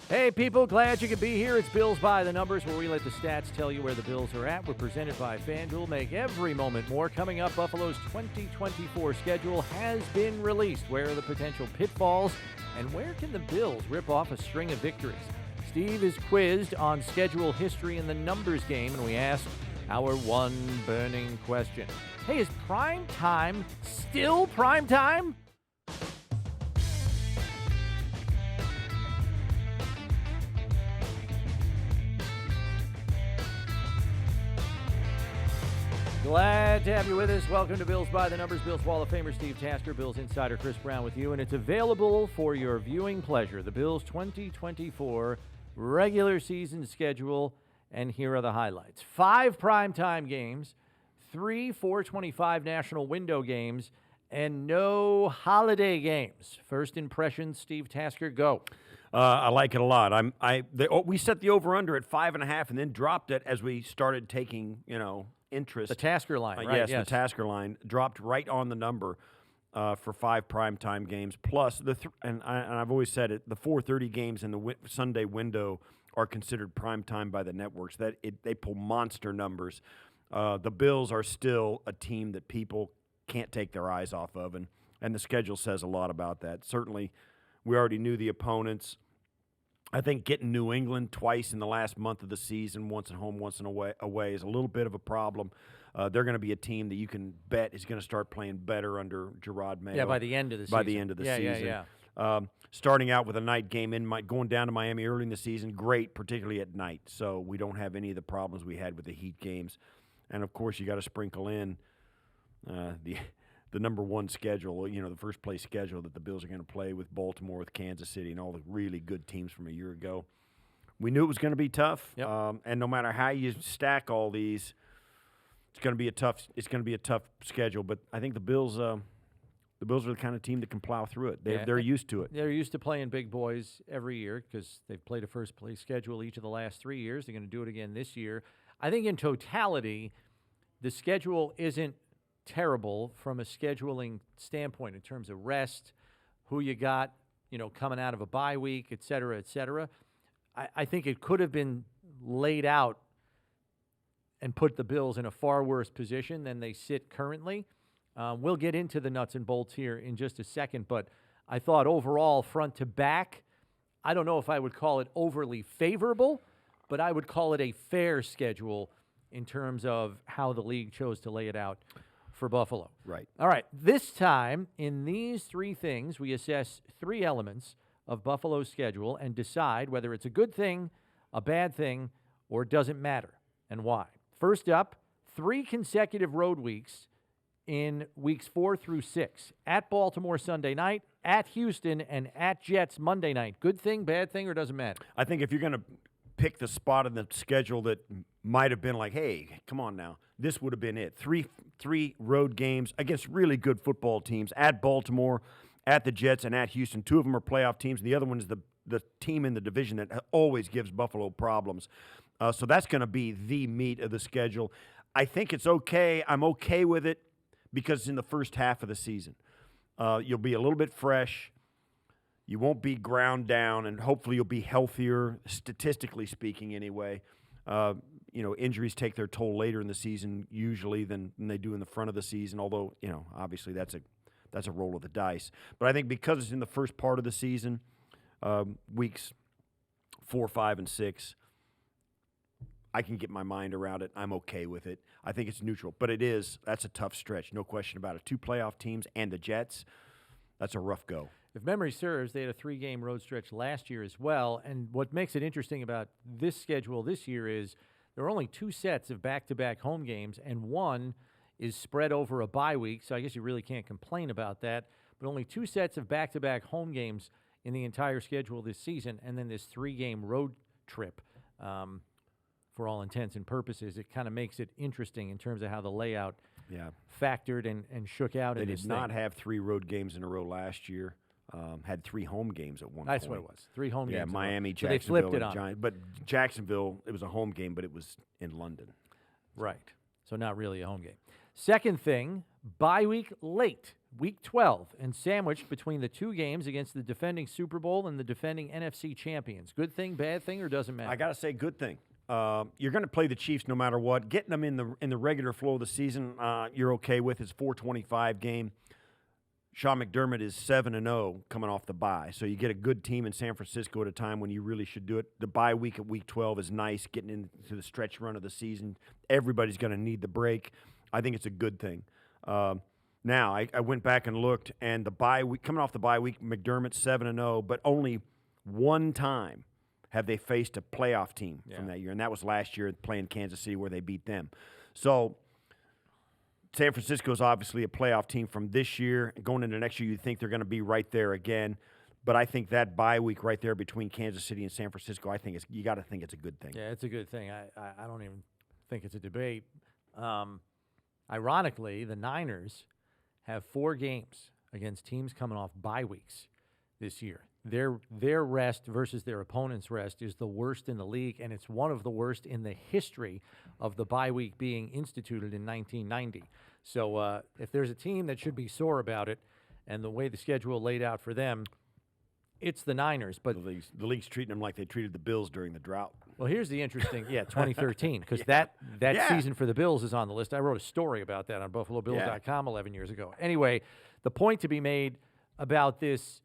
Hey, people, glad you could be here. It's Bills by the Numbers, where we let the stats tell you where the Bills are at. We're presented by FanDuel. Make every moment more. Coming up, Buffalo's 2024 schedule has been released. Where are the potential pitfalls, and where can the Bills rip off a string of victories? Steve is quizzed on schedule history in the numbers game, and we ask our one burning question. Hey, is prime time still prime time? Glad to have you with us. Welcome to Bills by the Numbers. Bills Wall of Famer Steve Tasker, Bills insider Chris Brown with you, and it's available for your viewing pleasure. The Bills 2024 regular season schedule, and here are the highlights. 5 primetime games, 3 425 national window games, and no holiday games. First impressions, Steve Tasker, go. I like it a lot. We set the over/under at 5.5, and then dropped it as we started taking, interest. The Tasker line, right? Yes, the Tasker line dropped right on the number for 5 primetime games. Plus, and I've always said it, the 4:30 games in the Sunday window are considered primetime by the networks. They pull monster numbers. The Bills are still a team that people can't take their eyes off of, and the schedule says a lot about that. Certainly, we already knew the opponents. I think getting New England twice in the last month of the season, once at home, once away, is a little bit of a problem. They're going to be a team that you can bet is going to start playing better under Gerard Mayo. Yeah, by the end of the season. By the end of the season. Yeah. Starting out with a night game, going down to Miami early in the season, great, particularly at night. So we don't have any of the problems we had with the Heat games. And, of course, you got to sprinkle in the number one schedule, the first place schedule that the Bills are going to play with Baltimore, with Kansas City, and all the really good teams from a year ago. We knew it was going to be tough, yep. And no matter how you stack all these, it's going to be a tough schedule. But I think the Bills are the kind of team that can plow through it. They're used to it. They're used to playing big boys every year because they've played a first place schedule each of the last 3 years. They're going to do it again this year. I think in totality, the schedule isn't terrible from a scheduling standpoint in terms of rest, who you got, coming out of a bye week, et cetera, et cetera. I think it could have been laid out and put the Bills in a far worse position than they sit currently. We'll get into the nuts and bolts here in just a second, but I thought overall, front to back, I don't know if I would call it overly favorable, but I would call it a fair schedule in terms of how the league chose to lay it out for Buffalo. Right. All right. This time, in these 3 things, we assess 3 elements of Buffalo's schedule and decide whether it's a good thing, a bad thing, or doesn't matter, and why. First up, 3 consecutive road weeks in weeks 4 through 6. At Baltimore Sunday night, at Houston, and at Jets Monday night. Good thing, bad thing, or doesn't matter? I think if you're going to pick the spot in the schedule that might have been like, hey, come on now, this would have been it. Three road games against really good football teams, at Baltimore, at the Jets, and at Houston. 2 of them are playoff teams, and the other one is the team in the division that always gives Buffalo problems. So that's going to be the meat of the schedule. I think it's okay. I'm okay with it because it's in the first half of the season. You'll be a little bit fresh. You won't be ground down, and hopefully you'll be healthier, statistically speaking anyway. Injuries take their toll later in the season usually than they do in the front of the season, although, obviously that's a roll of the dice. But I think because it's in the first part of the season, weeks 4, 5, and 6, I can get my mind around it. I'm okay with it. I think it's neutral. But that's a tough stretch, no question about it. 2 playoff teams and the Jets, that's a rough go. If memory serves, they had a 3-game road stretch last year as well. And what makes it interesting about this schedule this year is there are only 2 sets of back-to-back home games, and 1 is spread over a bye week, so I guess you really can't complain about that. But only 2 sets of back-to-back home games in the entire schedule this season, and then this 3-game road trip. For all intents and purposes, it kind of makes it interesting in terms of how the layout factored and shook out. They did not have 3 road games in a row last year. Had 3 home games at one point. That's what it was. 3 home games. Yeah, Miami, so Jacksonville, they flipped it and Giants. But Jacksonville, it was a home game, but it was in London. Right. So not really a home game. Second thing, bye week late Week 12, and sandwiched between the two games against the defending Super Bowl and the defending NFC champions. Good thing, bad thing, or doesn't matter? I got to say, good thing. You're going to play the Chiefs no matter what. Getting them in the regular flow of the season, you're okay with. It's 425 game. Sean McDermott is 7-0 coming off the bye. So you get a good team in San Francisco at a time when you really should do it. The bye week at week 12 is nice, getting into the stretch run of the season. Everybody's going to need the break. I think it's a good thing. Now, I went back and looked, and the bye week, coming off the bye week, McDermott's 7-0, but only one time have they faced a playoff team from that year, and that was last year playing Kansas City where they beat them. So San Francisco is obviously a playoff team from this year. Going into next year, you think they're going to be right there again. But I think that bye week right there between Kansas City and San Francisco, I think you got to think it's a good thing. Yeah, it's a good thing. I don't even think it's a debate. Ironically, the Niners have 4 games against teams coming off bye weeks this year. Their rest versus their opponent's rest is the worst in the league, and it's one of the worst in the history of the bye week being instituted in 1990. So if there's a team that should be sore about it and the way the schedule laid out for them, it's the Niners. But the league's treating them like they treated the Bills during the drought. Well, here's the interesting, 2013, because that season for the Bills is on the list. I wrote a story about that on BuffaloBills.com 11 years ago. Anyway, the point to be made about this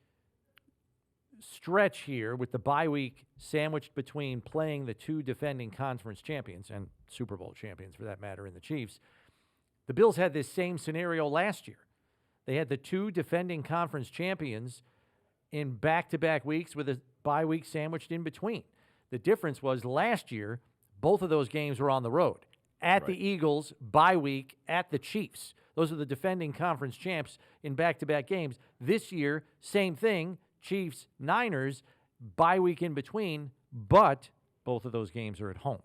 stretch here with the bye week sandwiched between playing the two defending conference champions and Super Bowl champions, for that matter, in the Chiefs, the Bills had this same scenario last year. They had the two defending conference champions in back-to-back weeks with a bye week sandwiched in between. The difference was last year, both of those games were on the road. At the Eagles, bye week, at the Chiefs. Those are the defending conference champs in back-to-back games. This year, same thing, Chiefs, Niners, bye week in between, but both of those games are at home.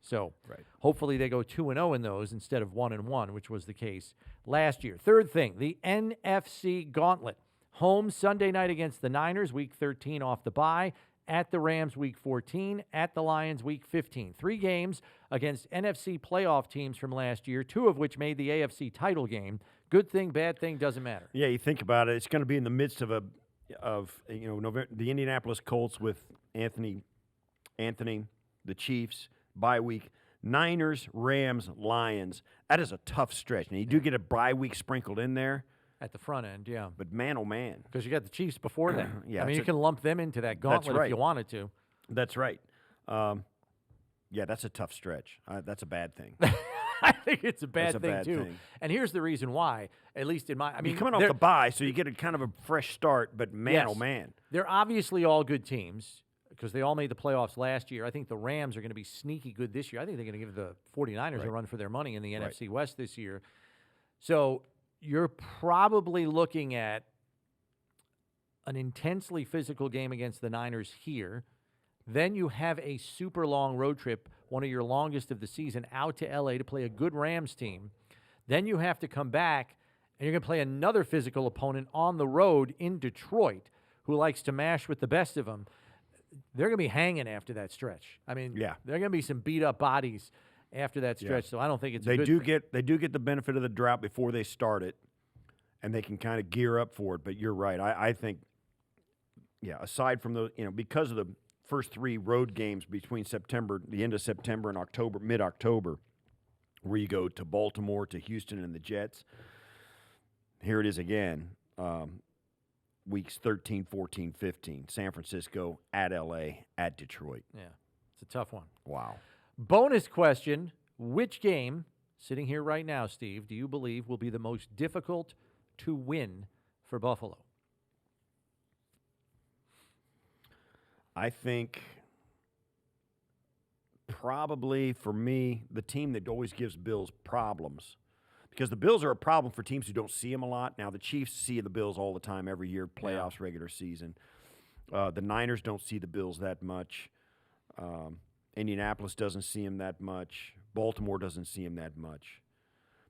So hopefully they go 2-0 in those instead of 1-1, which was the case last year. Third thing, the NFC gauntlet. Home Sunday night against the Niners, week 13 off the bye. At the Rams, week 14. At the Lions, week 15. 3 games against NFC playoff teams from last year, 2 of which made the AFC title game. Good thing, bad thing, doesn't matter. Yeah, you think about it. It's going to be in the midst of November, the Indianapolis Colts with Anthony, the Chiefs, bye week. Niners, Rams, Lions. That is a tough stretch. Now, you do get a bye week sprinkled in there. At the front end, yeah. But man, oh man. Because you got the Chiefs before that. Yeah, I mean, you can lump them into that gauntlet if you wanted to. That's right. Yeah, that's a tough stretch. That's a bad thing. I think it's a bad thing, too. And here's the reason why, at least in my... You're coming off the bye, so you get a kind of a fresh start, but man, oh man. They're obviously all good teams because they all made the playoffs last year. I think the Rams are going to be sneaky good this year. I think they're going to give the 49ers a run for their money in the NFC West this year. So you're probably looking at an intensely physical game against the Niners here. Then you have a super long road trip, one of your longest of the season, out to L.A. to play a good Rams team. Then you have to come back, and you're going to play another physical opponent on the road in Detroit who likes to mash with the best of them. They're going to be hanging after that stretch. I mean, there are going to be some beat-up bodies after that stretch, so I don't think it's a good thing. They do get the benefit of the drought before they start it, and they can kind of gear up for it. But you're right. I think, aside from those, because of the first 3 road games between the end of September and October, mid-October, where you go to Baltimore, to Houston, and the Jets. Here it is again, weeks 13, 14, 15. San Francisco, at L.A., at Detroit. Yeah, it's a tough one. Wow. Bonus question, which game, sitting here right now, Steve, do you believe will be the most difficult to win for Buffalo? I think probably for me, the team that always gives Bills problems, because the Bills are a problem for teams who don't see them a lot. Now, the Chiefs see the Bills all the time, every year, playoffs, regular season. The Niners don't see the Bills that much. Indianapolis doesn't see him that much. Baltimore doesn't see him that much.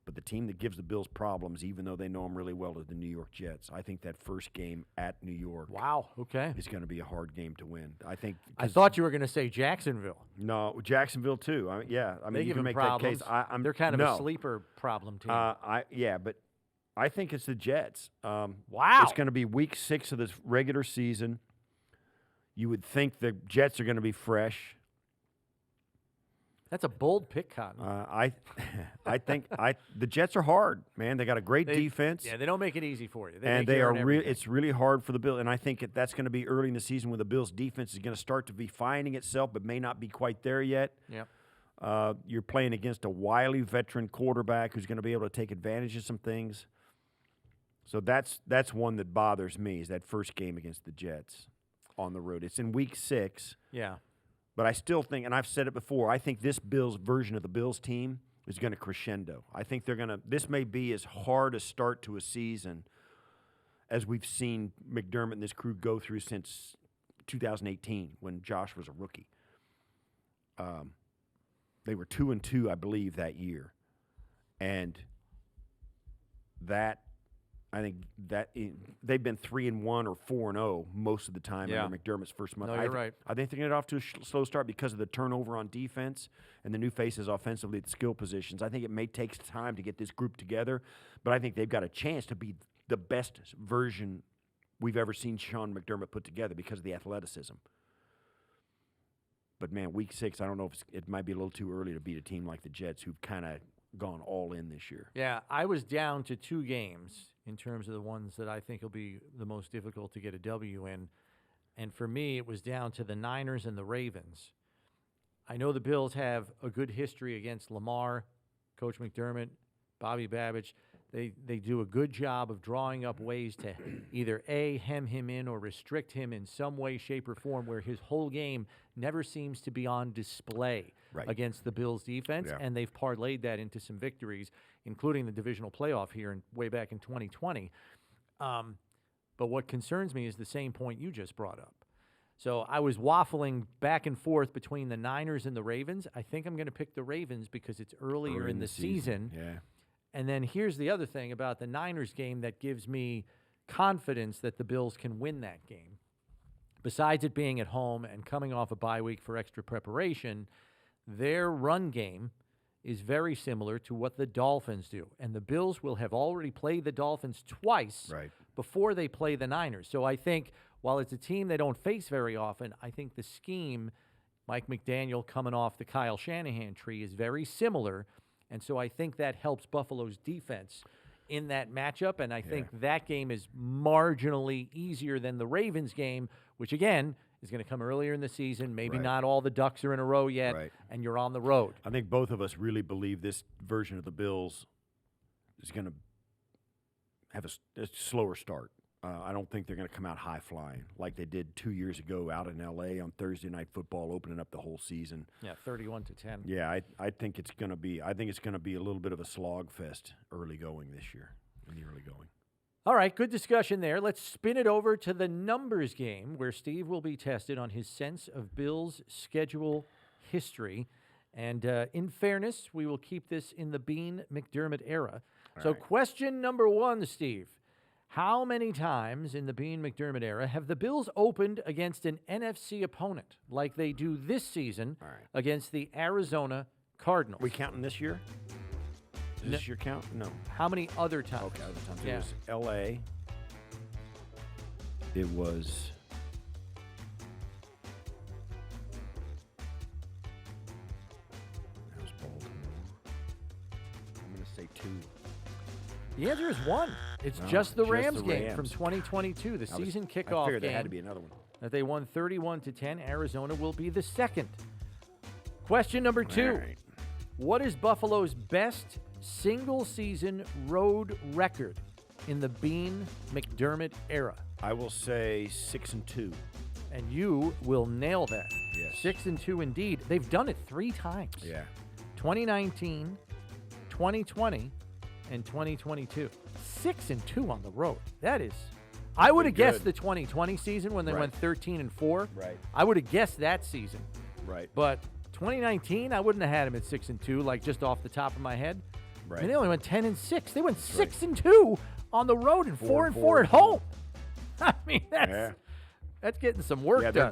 But the team that gives the Bills problems, even though they know them really well, is the New York Jets. I think that first game at New York is going to be a hard game to win. I thought you were going to say Jacksonville. No, Jacksonville too. I mean, they you give can make problems. that case. They're kind of a sleeper problem team. But I think it's the Jets. Wow. It's going to be week 6 of this regular season. You would think the Jets are going to be fresh. That's a bold pick, Cotton. I think the Jets are hard, man. They got a great defense. Yeah, they don't make it easy for you. It's really hard for the Bills, and I think that's going to be early in the season when the Bills' defense is going to start to be finding itself, but may not be quite there yet. Yep. You're playing against a wily veteran quarterback who's going to be able to take advantage of some things. So that's one that bothers me, is that first game against the Jets on the road. It's in week 6. Yeah. But I still think, and I've said it before, I think this Bills version of the Bills team is going to crescendo. I think this may be as hard a start to a season as we've seen McDermott and this crew go through since 2018 when Josh was a rookie. They were 2-2, I believe, that year. And I think they've been 3-1 or 4-0 most of the time under McDermott's first month. No, you're right. I think they're going to get off to a slow start because of the turnover on defense and the new faces offensively at the skill positions. I think it may take time to get this group together, but I think they've got a chance to be the best version we've ever seen Sean McDermott put together because of the athleticism. But, man, week 6, I don't know if it might be a little too early to beat a team like the Jets who've kind of gone all in this year. Yeah, I was down to 2 games in terms of the ones that I think will be the most difficult to get a W in. And for me, it was down to the Niners and the Ravens. I know the Bills have a good history against Lamar, Coach McDermott, Bobby Babich. They do a good job of drawing up ways to either A, hem him in or restrict him in some way, shape, or form where his whole game never seems to be on display against the Bills' defense, and they've parlayed that into some victories, including the divisional playoff here way back in 2020. But what concerns me is the same point you just brought up. So I was waffling back and forth between the Niners and the Ravens. I think I'm going to pick the Ravens because it's earlier in the season. Yeah. And then here's the other thing about the Niners game that gives me confidence that the Bills can win that game. Besides it being at home and coming off a bye week for extra preparation, their run game is very similar to what the Dolphins do. And the Bills will have already played the Dolphins twice before they play the Niners. So I think while it's a team they don't face very often, I think the scheme, Mike McDaniel coming off the Kyle Shanahan tree, is very similar. And so I think that helps Buffalo's defense in that matchup. And I think that game is marginally easier than the Ravens game, which, again, is going to come earlier in the season. Maybe not all the ducks are in a row yet, and you're on the road. I think both of us really believe this version of the Bills is going to have a slower start. I don't think they're going to come out high flying like they did 2 years ago out in L.A. on Thursday Night Football, opening up the whole season. Yeah, 31-10. Yeah, I think it's going to be. I think it's going to be a little bit of a slog fest early going this year. In the early going. All right, good discussion there. Let's spin it over to the numbers game, where Steve will be tested on his sense of Bills' schedule history. And in fairness, we will keep this in the Bean McDermott era. So question number 1, Steve. How many times in the Bean McDermott era have the Bills opened against an NFC opponent like they do this season against the Arizona Cardinals? We counting this year? Is this your count? No. How many other times? Okay, other times. It was L.A. It was... That was Baltimore. I'm going to say 2. The answer is 1. It's just the Rams game from 2022, the season kickoff I figured game. there had to be another one. That they won 31-10. Arizona will be the second. Question number 2. Right. What is Buffalo's best single-season road record in the Bean McDermott era? I will say 6-2. And you will nail that. Yes. 6-2 indeed. They've done it 3 times. Yeah. 2019, 2020, and 2022. 6-2 on the road. That is... I would have guessed the 2020 season when they went 13-4. Right. I would have guessed that season. Right. But 2019, I wouldn't have had him at 6-2, like just off the top of my head. Right. And they only went 10-6. They went 6-2 on the road and 4-4 at home. I mean, that's getting some work done. Yeah, they're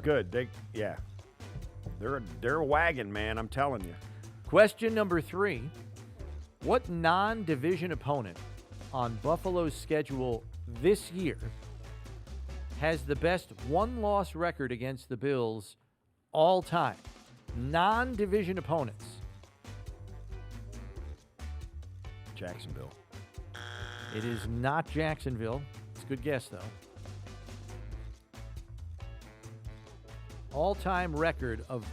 good. They're a wagon, man. I'm telling you. Question number 3: what non-division opponent on Buffalo's schedule this year has the best one-loss record against the Bills all time? Non-division opponents. Jacksonville. It is not Jacksonville. It's a good guess, though. All-time record of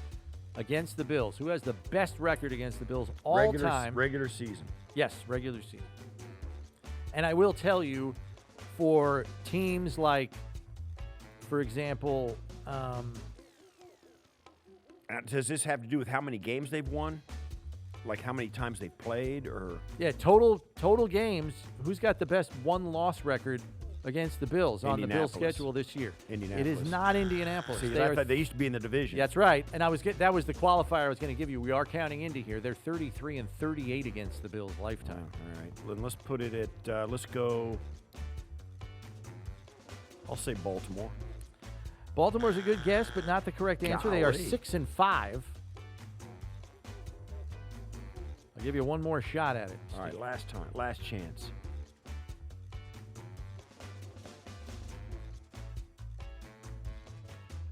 against the Bills. Who has the best record against the Bills all time? Regular season. Yes, regular season. And I will tell you, for teams like, for example, does this have to do with how many games they've won? Like how many times they've played, or yeah, total games. Who's got the best one-loss record against the Bills on the Bills' schedule this year? Indianapolis. It is not Indianapolis. See, I thought they used to be in the division. That's right. And that was the qualifier I was going to give you. We are counting Indy here. They're 33 and 38 against the Bills' lifetime. All right. Then let's put it at. Let's go. I'll say Baltimore. Baltimore's a good guess, but not the correct answer. They are 6 and 5. I'll give you one more shot at it. All right, last chance.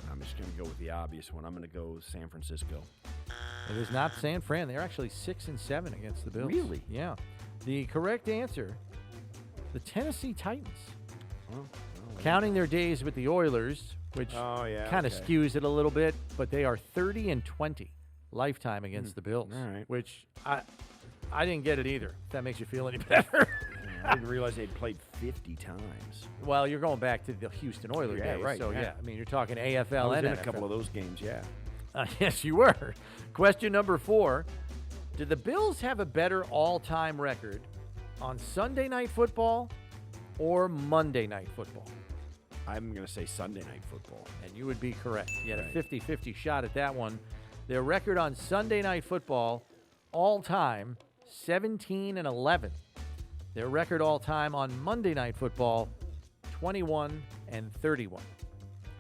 I'm just going to go with the obvious one. I'm going to go San Francisco. It is not San Fran. They're actually 6 and 7 against the Bills. Really? Yeah. The correct answer, the Tennessee Titans. Counting their days with the Oilers, which kind of skews it a little bit, but they are 30 and 20 lifetime against the Bills. All right. Which I didn't get it either, if that makes you feel any better. I didn't realize they'd played 50 times. Well, you're going back to the Houston Oilers days. Right. So, I mean, you're talking AFL I was and in NFL. a couple of those games, yeah. Yes, you were. Question number 4. Do the Bills have a better all-time record on Sunday Night Football or Monday Night Football? I'm going to say Sunday Night Football. And you would be correct. You had a 50-50 shot at that one. Their record on Sunday Night Football all-time, 17 and 11. Their record all-time on Monday Night Football, 21 and 31.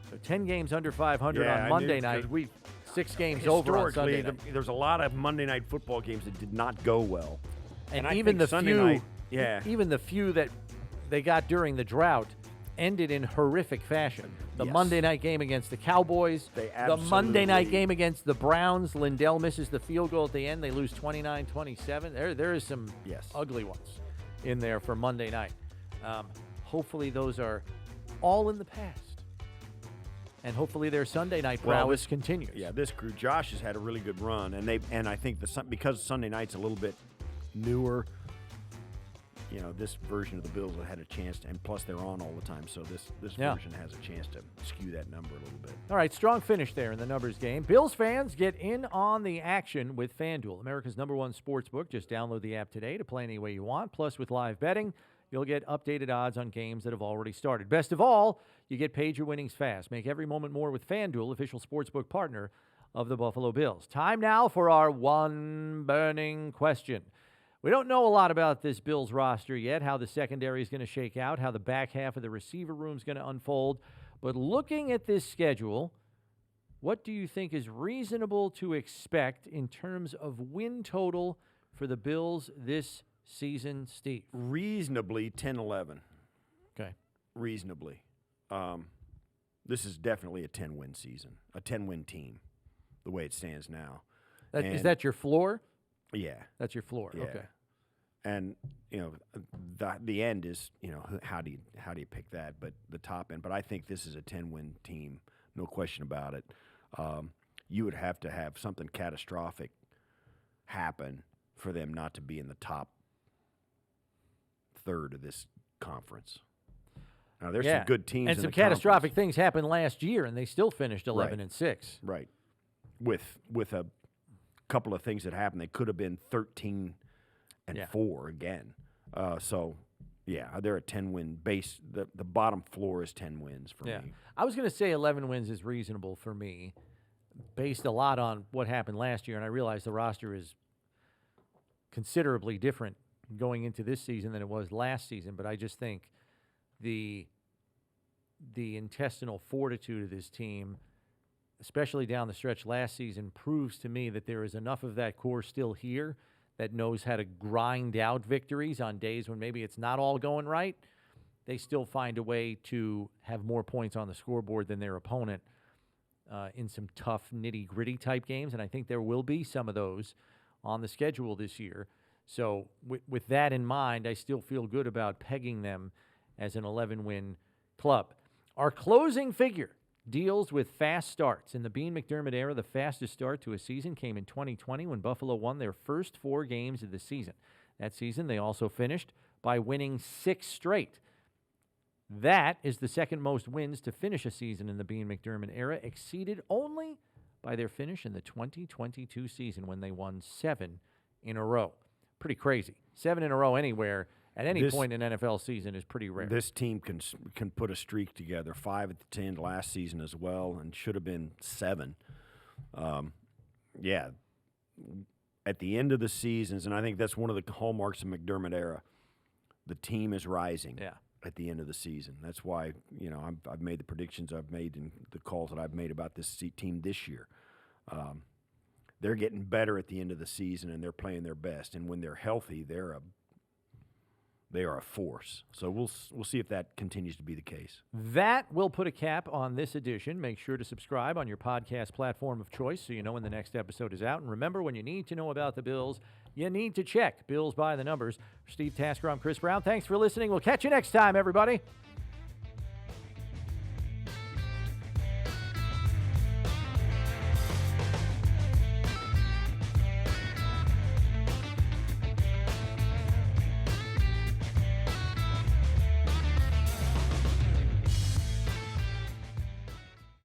So 10 games under 500 on Monday night. 6 games over on Sunday night. There's a lot of Monday Night Football games that did not go well. And I even think the Sunday few, night, even the few that they got during the drought ended in horrific fashion. The Monday night game against the Cowboys, the Monday night game against the Browns, Lindell misses the field goal at the end. They lose 29-27. There is some ugly ones in there for Monday night. Hopefully those are all in the past. And hopefully their Sunday night prowess continues. Yeah, this crew, Josh has had a really good run, and I think because Sunday night's a little bit newer, this version of the Bills had a chance to, and plus they're on all the time, so this version has a chance to skew that number a little bit. All right, strong finish there in the numbers game. Bills fans, get in on the action with FanDuel, America's #1 sports book. Just download the app today to play any way you want. Plus, with live betting, you'll get updated odds on games that have already started. Best of all, you get paid your winnings fast. Make every moment more with FanDuel, official sportsbook partner of the Buffalo Bills. Time now for our one burning question. We don't know a lot about this Bills roster yet, how the secondary is going to shake out, how the back half of the receiver room is going to unfold. But looking at this schedule, what do you think is reasonable to expect in terms of win total for the Bills this season, Steve? Reasonably 10-11. Okay. Reasonably. This is definitely a 10-win season, a 10-win team, the way it stands now. Is that your floor? Yeah. That's your floor. Yeah. Okay. And the end is how do you pick that? But the top end. But I think this is a 10-win team, no question about it. You would have to have something catastrophic happen for them not to be in the top third of this conference. Now there's some good teams, and some catastrophic things happened last year, and they still finished 11 and 6. Right. With a couple of things that happened, they could have been 13 and 4 again. They're a 10-win base. The bottom floor is 10 wins for me. I was going to say 11 wins is reasonable for me, based a lot on what happened last year, and I realize the roster is considerably different going into this season than it was last season, but I just think the intestinal fortitude of this team, especially down the stretch last season, proves to me that there is enough of that core still here that knows how to grind out victories on days when maybe it's not all going right. They still find a way to have more points on the scoreboard than their opponent in some tough, nitty-gritty type games, and I think there will be some of those on the schedule this year. So with that in mind, I still feel good about pegging them as an 11-win club. Our closing figure deals with fast starts. In the Bean McDermott era, the fastest start to a season came in 2020 when Buffalo won their first 4 games of the season. That season, they also finished by winning 6 straight. That is the second most wins to finish a season in the Bean McDermott era, exceeded only by their finish in the 2022 season when they won 7 in a row. Pretty crazy. 7 in a row anywhere at any point in an NFL season is pretty rare. This team can put a streak together. 5 at the 10 last season as well, and should have been 7. Yeah. At the end of the seasons, and I think that's one of the hallmarks of McDermott era, the team is rising. Yeah. At the end of the season. That's why, I've made the predictions I've made and the calls that I've made about this team this year. They're getting better at the end of the season, and they're playing their best. And when they're healthy, they are a force. So we'll see if that continues to be the case. That will put a cap on this edition. Make sure to subscribe on your podcast platform of choice so you know when the next episode is out. And remember, when you need to know about the Bills, you need to check Bills by the Numbers. For Steve Tasker, I'm Chris Brown. Thanks for listening. We'll catch you next time, everybody.